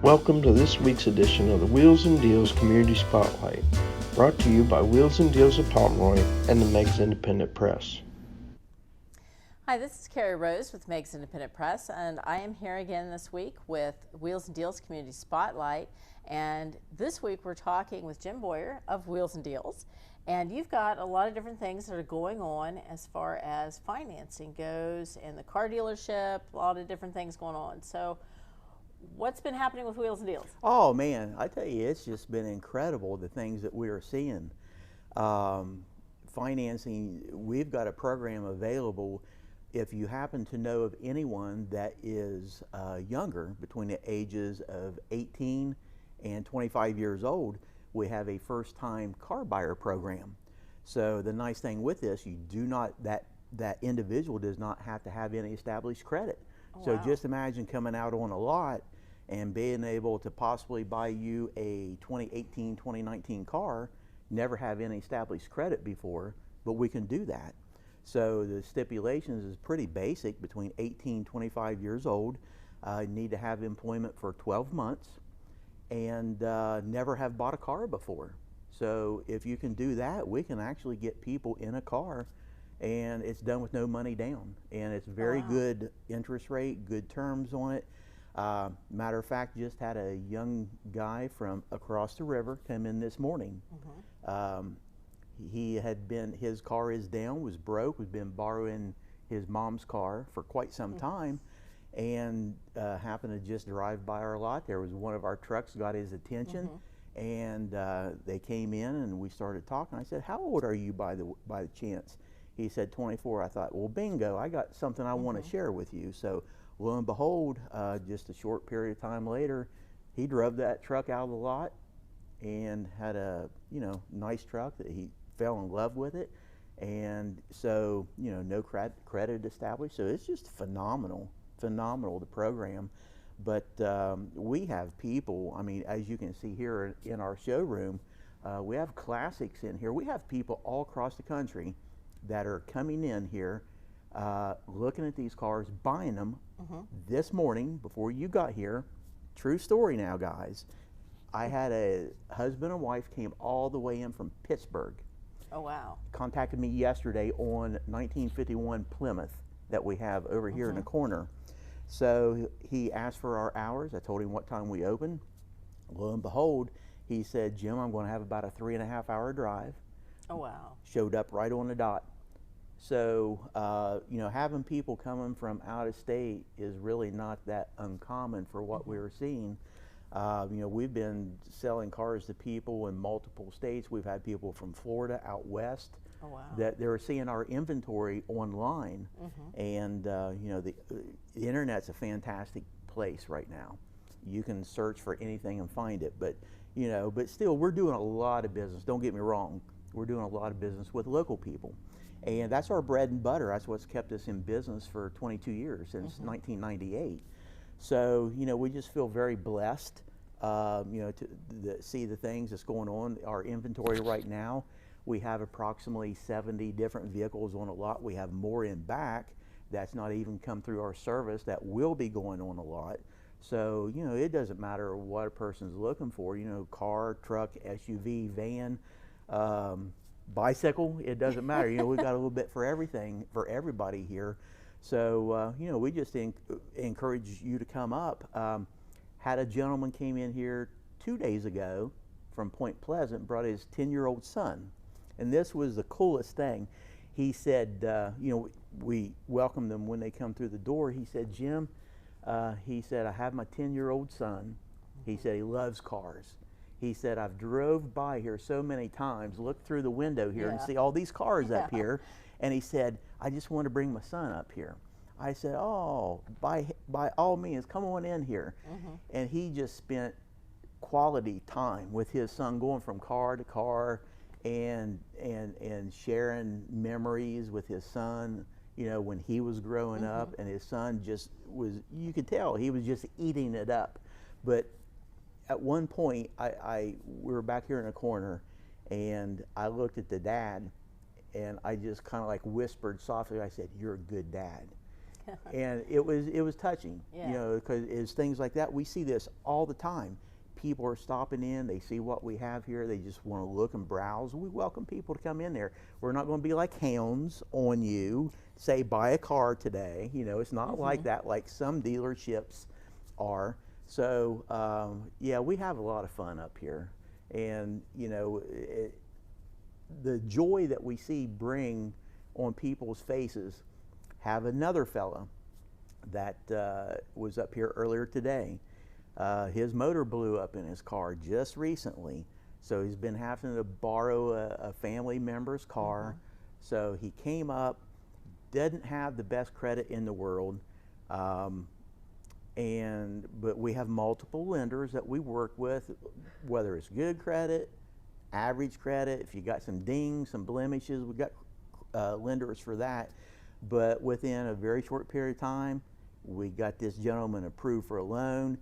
Welcome to this week's edition of the Wheels and Deals Community Spotlight, brought to you by Wheels and Deals of Pomeroy and the Meigs Independent Press. Hi, this is Carrie Rose with Meigs Independent Press, and I am here again this week with Wheels and Deals Community Spotlight. And this week we're talking with Jim Boyer of Wheels and Deals. And you've got a lot of different things that are going on as far as financing goes and the car dealership, a lot of different things going on. So what's been happening with Wheels and Deals? Oh man, I tell you, it's just been incredible the things that we are seeing. Financing, we've got a program available. If you happen to know of anyone that is younger, between the ages of 18 and 25 years old, we have a first-time car buyer program. So the nice thing with this, you do not, that individual does not have to have any established credit. Oh, so wow. just imagine coming out on a lot and being able to possibly buy you a 2018, 2019 car, never have any established credit before, but we can do that. So the stipulations is pretty basic. Between 18 and 25 years old, need to have employment for 12 months and never have bought a car before. So if you can do that, we can actually get people in a car, and it's done with no money down, and it's very good interest rate, good terms on it. Matter of fact, just had a young guy from across the river come in this morning. He had been, his car is down, was broke, was been borrowing his mom's car for quite some time, and happened to just drive by our lot. There was one of our trucks got his attention, and they came in and we started talking. I said, "How old are you by the chance?" He said 24. I thought, well, bingo, I got something I want to share with you. So lo and behold, just a short period of time later, he drove that truck out of the lot and had a nice truck that he fell in love with it. And so no credit established. So it's just phenomenal the program. But we have people, I mean, as you can see here in our showroom, we have classics in here. We have people all across the country that are coming in here, looking at these cars, buying them. This morning before you got here, true story now, guys, I had a husband and wife came all the way in from Pittsburgh. Oh, wow. Contacted me yesterday on 1951 Plymouth that we have over here in the corner. So he asked for our hours. I told him what time we open. Lo and behold, he said, "Jim, I'm going to have about a 3.5 hour drive." Oh, wow. Showed up right on the dot. So, having people coming from out of state is really not that uncommon for what we're seeing. We've been selling cars to people in multiple states. We've had people from Florida out west. Oh, wow. That they're seeing our inventory online. And, the internet's a fantastic place right now. You can search for anything and find it. But, but still, we're doing a lot of business. Don't get me wrong. We're doing a lot of business with local people. And that's our bread and butter. That's what's kept us in business for 22 years, since 1998. So, we just feel very blessed, to see the things that's going on. Our inventory right now, we have approximately 70 different vehicles on a lot. We have more in back that's not even come through our service that will be going on a lot. So, it doesn't matter what a person's looking for, car, truck, SUV, van, bicycle, it doesn't matter. We've got a little bit for everything, for everybody here. So, we just encourage you to come up. Had a gentleman came in here 2 days ago from Point Pleasant, brought his 10-year-old son. And this was the coolest thing. He said, we welcome them when they come through the door. He said, "Jim," he said, "I have my 10-year-old son." He said he loves cars. He said, "I've drove by here so many times, looked through the window here and see all these cars up here." And he said, "I just want to bring my son up here." I said, "Oh, by all means, come on in here." And he just spent quality time with his son, going from car to car and sharing memories with his son, when he was growing up. And his son just was, you could tell he was just eating it up. But at one point, we were back here in a corner, and I looked at the dad, and I just kind of like whispered softly. I said, "You're a good dad." and it was touching, Yeah. you know, because it's things like that. We see this all the time. People are stopping in, they see what we have here, they just want to look and browse. We welcome people to come in there. We're not going to be like hounds on you, say buy a car today. You know, it's not like that like some dealerships are. So yeah, we have a lot of fun up here, and you know, the joy that we see bring on people's faces. Have another fella that was up here earlier today. His motor blew up in his car just recently, so he's been having to borrow a family member's car. So he came up, didn't have the best credit in the world, but we have multiple lenders that we work with, whether it's good credit, average credit. If you got some dings, some blemishes, we got lenders for that. But within a very short period of time, we got this gentleman approved for a loan,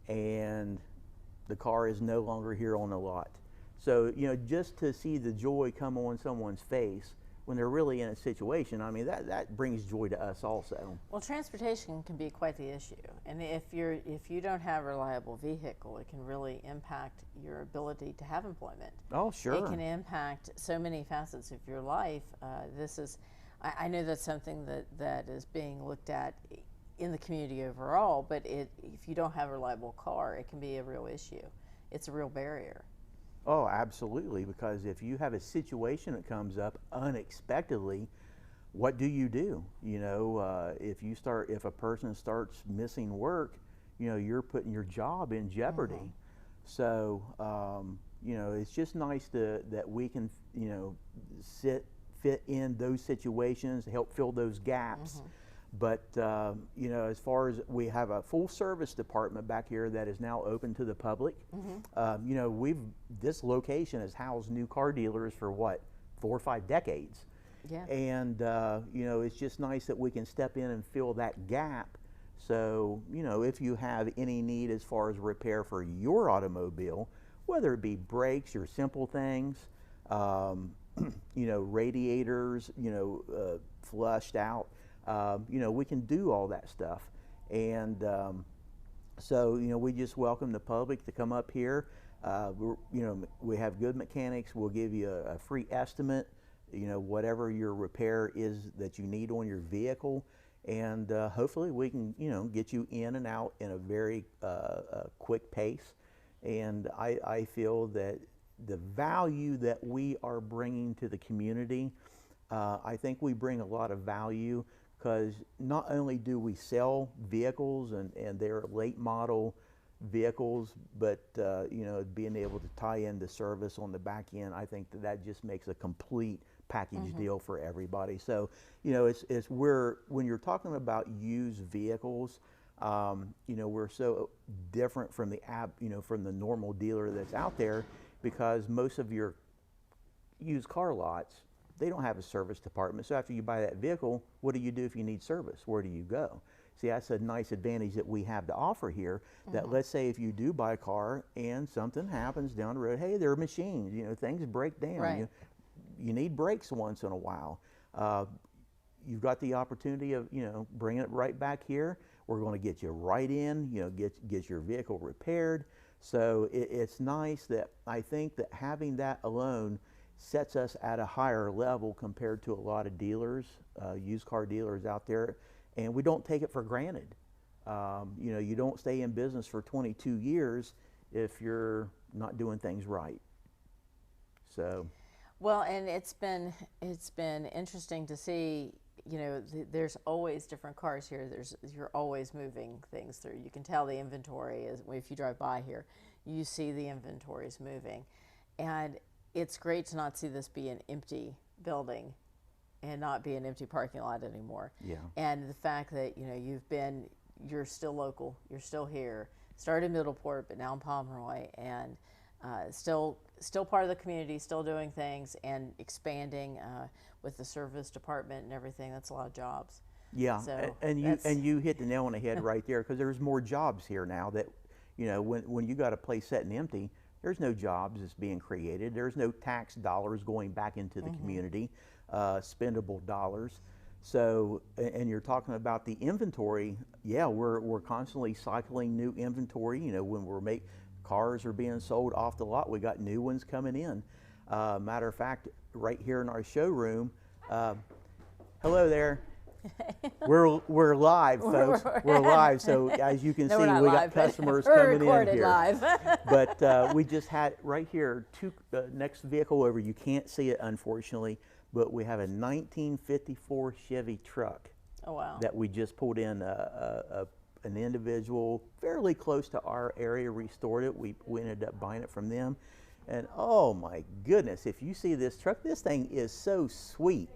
and the car is no longer here on the lot. So, you know, just to see the joy come on someone's face when they're really in a situation, I mean, that brings joy to us also. Well, transportation can be quite the issue, and if you don't have a reliable vehicle, it can really impact your ability to have employment. Oh, sure. It can impact so many facets of your life. I know that's something that is being looked at in the community overall, but if you don't have a reliable car, it can be a real issue. It's a real barrier. Oh, absolutely, because if you have a situation that comes up unexpectedly, what do? You know, if a person starts missing work, you know, you're putting your job in jeopardy. So, you know, it's just nice that we can, you know, fit in those situations, help fill those gaps. But, you know, as far as we have a full service department back here that is now open to the public. You know, this location has housed new car dealers for what, 4 or 5 decades. Yeah. And, you know, it's just nice that we can step in and fill that gap. So, you know, if you have any need as far as repair for your automobile, whether it be brakes or simple things, you know, radiators, you know, flushed out, you know, we can do all that stuff. And so, you know, we just welcome the public to come up here. You know, we have good mechanics. We'll give you a free estimate, you know, whatever your repair is that you need on your vehicle. And hopefully we can, you know, get you in and out in a very quick pace. And I feel that the value that we are bringing to the community, I think we bring a lot of value, because not only do we sell vehicles and they're late model vehicles, but you know, being able to tie in the service on the back end, I think that just makes a complete package deal for everybody. So, you know, when you're talking about used vehicles, you know, we're so different from from the normal dealer that's out there, because most of your used car lots, they don't have a service department. So after you buy that vehicle, what do you do if you need service? Where do you go? See, that's a nice advantage that we have to offer here, that let's say if you do buy a car and something happens down the road, hey, they're machines, you know, things break down. Right. You need brakes once in a while. You've got the opportunity of, you know, bringing it right back here. We're going to get you right in, you know, get your vehicle repaired. So it's nice that I think that having that alone sets us at a higher level compared to a lot of dealers, used car dealers out there, and we don't take it for granted. You know, you don't stay in business for 22 years if you're not doing things right. So. Well, and it's been interesting to see. You know, there's always different cars here. You're always moving things through. You can tell the inventory is, if you drive by here, you see the inventory is moving, and it's great to not see this be an empty building and not be an empty parking lot anymore. Yeah. And the fact that, you know, you're still local, you're still here, started in Middleport, but now in Pomeroy, and still part of the community, still doing things and expanding with the service department and everything. That's a lot of jobs. Yeah, So and you hit the nail on the head right there, because there's more jobs here now that, you know, when you got a place set and empty, there's no jobs that's being created. There's no tax dollars going back into the community, spendable dollars. So, and you're talking about the inventory. Yeah, we're constantly cycling new inventory. You know, when cars are being sold off the lot, we got new ones coming in. Matter of fact, right here in our showroom, hello there. We're live, folks. We're live. So as you can see, we got customers coming in here. Live. But we just had right here next vehicle over. You can't see it, unfortunately, but we have a 1954 Chevy truck. Oh wow! That we just pulled in. An individual fairly close to our area restored it. We ended up buying it from them, and oh my goodness, if you see this truck, this thing is so sweet.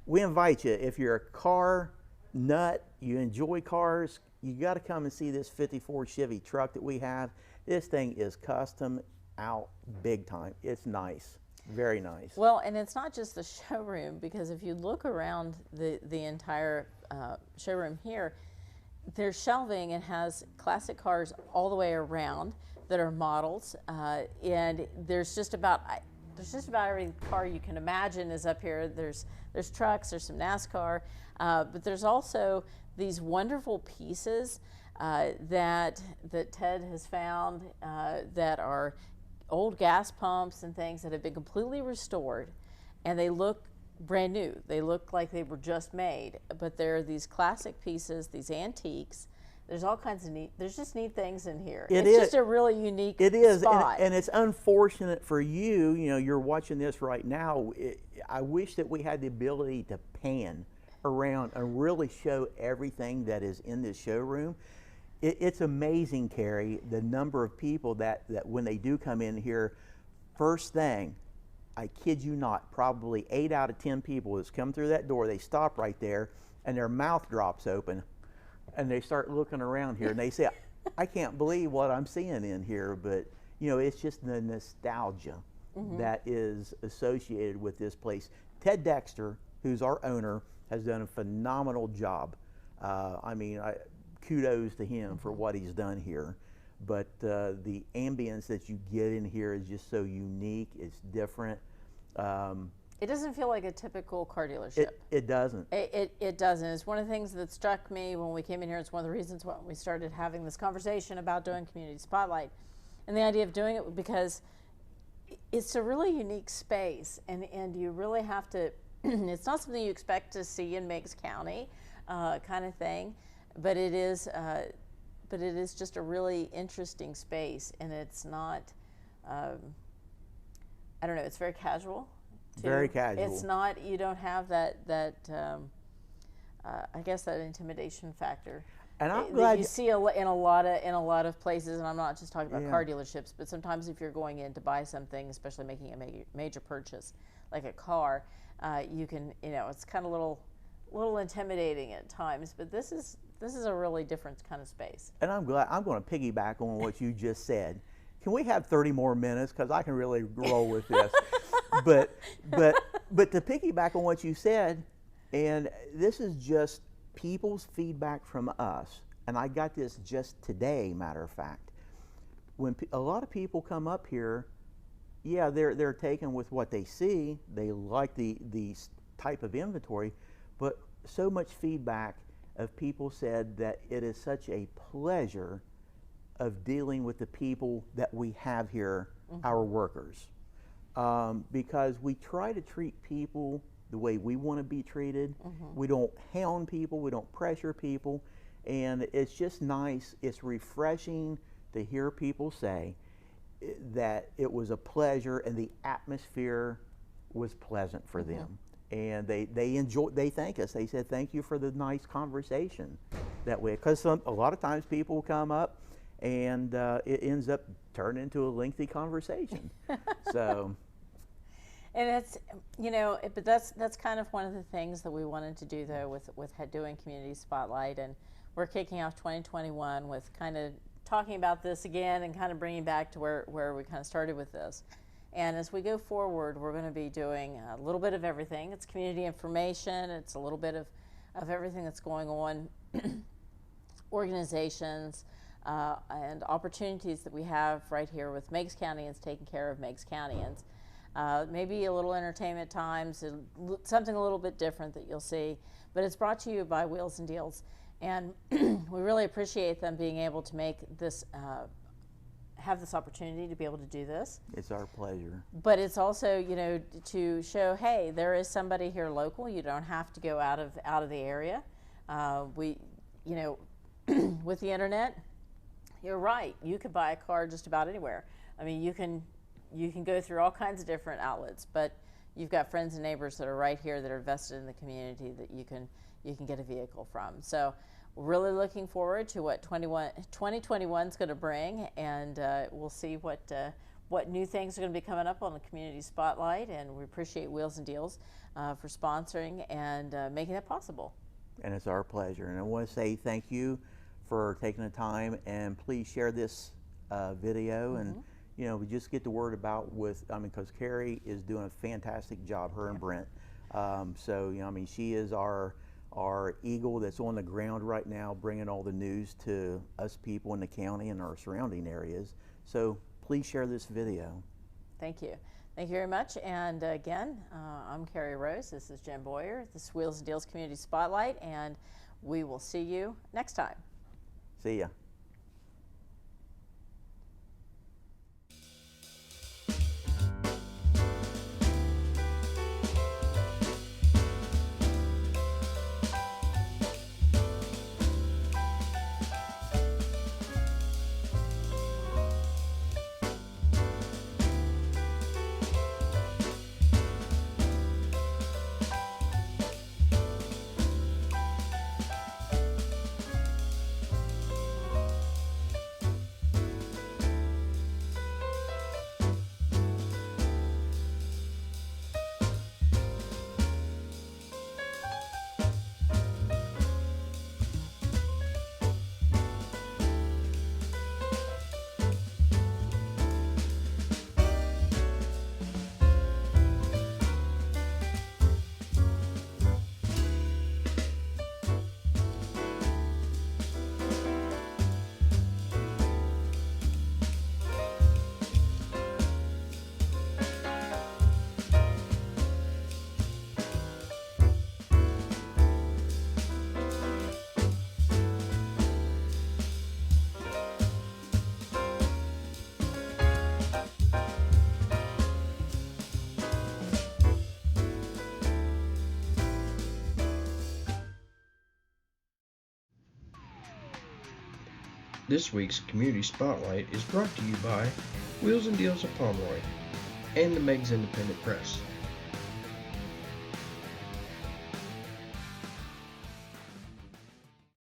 We invite you, if you're a car nut, you enjoy cars, you got to come and see this 54 Chevy truck that we have. This thing is custom out big time. It's nice, very nice. Well, and it's not just the showroom, because if you look around the entire showroom here, there's shelving and has classic cars all the way around that are models, and there's just about every car you can imagine is up here. There's trucks, there's some NASCAR, but there's also these wonderful pieces that Ted has found that are old gas pumps and things that have been completely restored, and they look brand new. They look like they were just made, but there are these classic pieces, these antiques. There's all kinds of there's just neat things in here. It's just a really unique spot. It is, and it's unfortunate for you, you know, you're watching this right now. I wish that we had the ability to pan around and really show everything that is in this showroom. It's amazing, Carrie, the number of people that when they do come in here, first thing, I kid you not, probably 8 out of 10 people that's come through that door, they stop right there and their mouth drops open and they start looking around here and they say, I can't believe what I'm seeing in here. But you know, it's just the nostalgia that is associated with this place. Ted Dexter, who's our owner, has done a phenomenal job. I mean, kudos to him for what he's done here. But the ambience that you get in here is just so unique. It's different. It doesn't feel like a typical car dealership. It doesn't. It doesn't. It's one of the things that struck me when we came in here. It's one of the reasons why we started having this conversation about doing Community Spotlight, and the idea of doing it because it's a really unique space, and you really have to. It's not something you expect to see in Meigs County, kind of thing, but it is. But it is just a really interesting space, and it's not. I don't know. It's very casual. Very casual. It's not. You don't have that. I guess that intimidation factor. And I'm glad you see in a lot of places, and I'm not just talking about car dealerships, but sometimes if you're going in to buy something, especially making a major purchase like a car, you can, you know, it's kind of little intimidating at times. But this is a really different kind of space. And I'm glad. I'm going to piggyback on what you just said. Can we have 30 more minutes? Because I can really roll with this. but to piggyback on what you said, and this is just people's feedback from us, and I got this just today, matter of fact. When a lot of people come up here, yeah, they're taken with what they see. They like the type of inventory, but so much feedback of people said that it is such a pleasure of dealing with the people that we have here, our workers. Because we try to treat people the way we want to be treated. We don't hound people, we don't pressure people, and it's just nice, it's refreshing to hear people say that it was a pleasure and the atmosphere was pleasant for them. And they thank us. They said, thank you for the nice conversation that way. Because a lot of times people come up and it ends up turning into a lengthy conversation. So. And it's, you know, but that's kind of one of the things that we wanted to do though with doing Community Spotlight, and we're kicking off 2021 with kind of talking about this again and kind of bringing back to where we kind of started with this. And as we go forward, we're going to be doing a little bit of everything. It's community information. It's a little bit of everything that's going on, organizations, and opportunities that we have right here with Meigs Countyans taking care of Meigs Countyans. maybe a little entertainment times, something a little bit different that you'll see. But it's brought to you by Wheels and Deals, and we really appreciate them being able to make this, have this opportunity to be able to do this. It's our pleasure. But it's also, you know, to show, hey, there is somebody here local. You don't have to go out of the area. We, you know, with the internet, you're right. You could buy a car just about anywhere. I mean, you can go through all kinds of different outlets, but you've got friends and neighbors that are right here that are vested in the community that you can get a vehicle from. So we're really looking forward to what 2021 is going to bring, and we'll see what new things are going to be coming up on the Community Spotlight, and we appreciate Wheels and Deals for sponsoring and making that possible. And it's our pleasure. And I want to say thank you for taking the time, and please share this video and you know, we just get the word about because Carrie is doing a fantastic job, her and Brent. So, you know, I mean, she is our eagle that's on the ground right now, bringing all the news to us people in the county and our surrounding areas. So please share this video. Thank you. Thank you very much. And again, I'm Carrie Rose. This is Jim Boyer. This is Wheels and Deals Community Spotlight, and we will see you next time. See ya. This week's Community Spotlight is brought to you by Wheels and Deals of Pomeroy and the Meigs Independent Press.